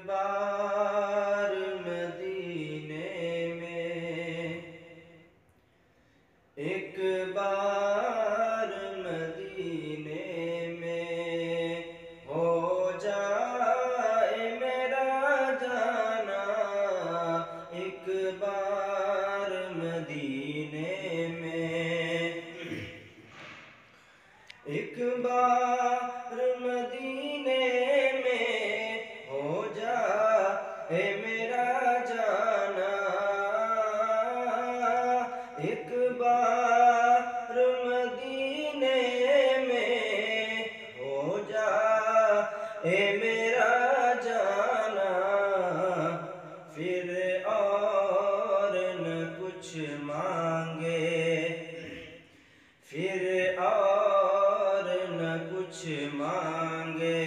بار مدینے میں، ایک بار مدینے میں ہو جائے میرا جانا، ایک بار مدینے میں، ایک بار مدینے میں ہو جائے میرا جانا، ایک بار مدینے میں ہو جائے میرا جانا، پھر اور نہ کچھ مانگے، پھر اور نہ کچھ مانگے،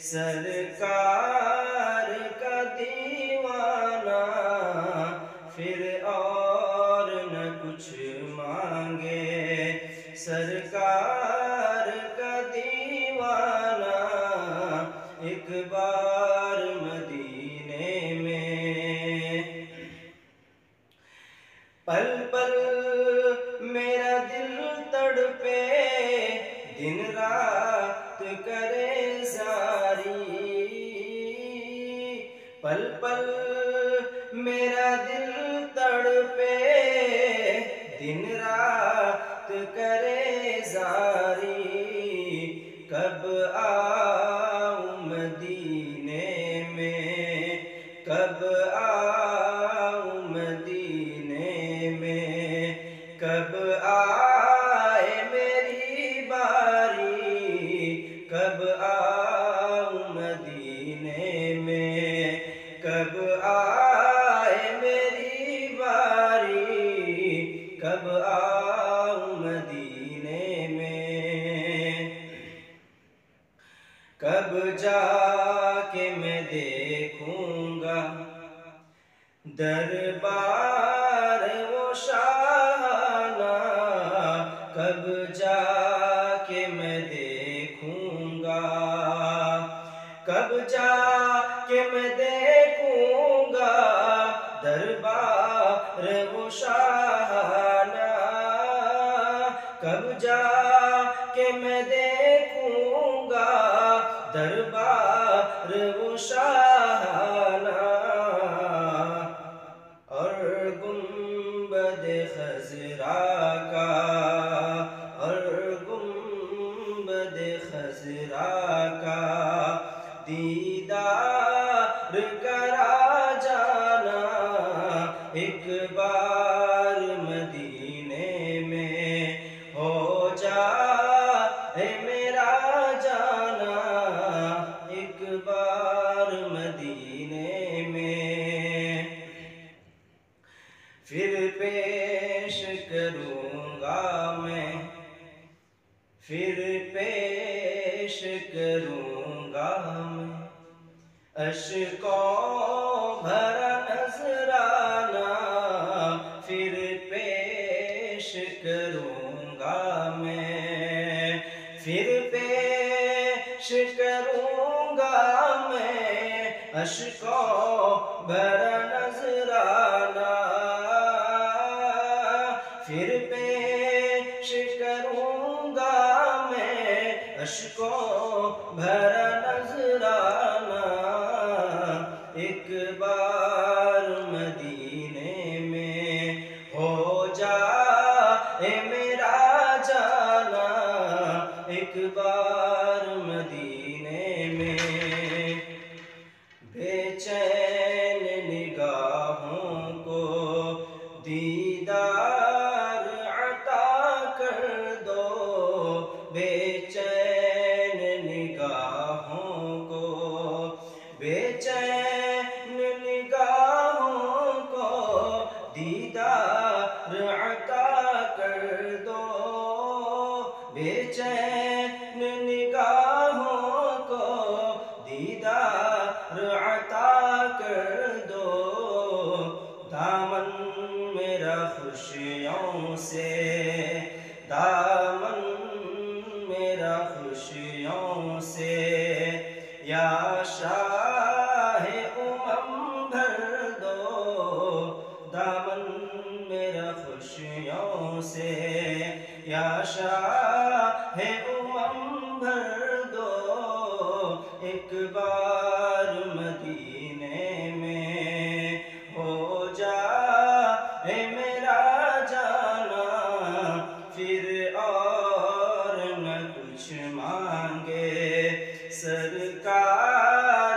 سرکار کا دیوانہ، پھر اور نہ کچھ مانگے، سرکار کا دیوانہ، ایک بار مدینے میں، پل پل میرا دل تڑپے، دن رات کرے زاری، پل پل میرا دل تڑپے، دن رات کرے زاری، کب آؤں مدینے میں، کب آؤں مدینے میں، کب آئے میری باری، کب آؤں مدینے میں، کب آئے میری باری، کب آؤں مدینے میں، کب جا کے میں دیکھوں گا دربار وہ شاہانہ، کب جا کے میں دیکھوں گا، کب جا کے میں دیکھوں گا دربار وہ شاہانہ، کب جا کے میں دیکھوں گا دربار وہ شاہانہ، اور گنبد خضرا کا، اور گنبد خضرا کا دیدار کرا جانا، ایک بار مدینے میں ہو جائے میرا جانا، ایک بار مدینے میں، پھر پیش کروں گا میں، پھر پیش کروں گا میں اشکوں بھرا نذرانہ، پھر پیش کروں گا میں، پھر پیش کروں گا میں اشکوں بھرا نذرانہ، پھر پیش کروں گا میں اشکوں بھرا نذرانہ، ایک بار مدینے میں ہو جائے میرا جانا، ایک بار مدینے میں، بے چین نگاہوں کو دیدار عطا کر دو، بے چین نگاہوں کو، بے چین شاہ بھر دو ایک بار مدینے میں ہو جا اے میرا جانا پھر اور نہ کچھ مانگے سرکار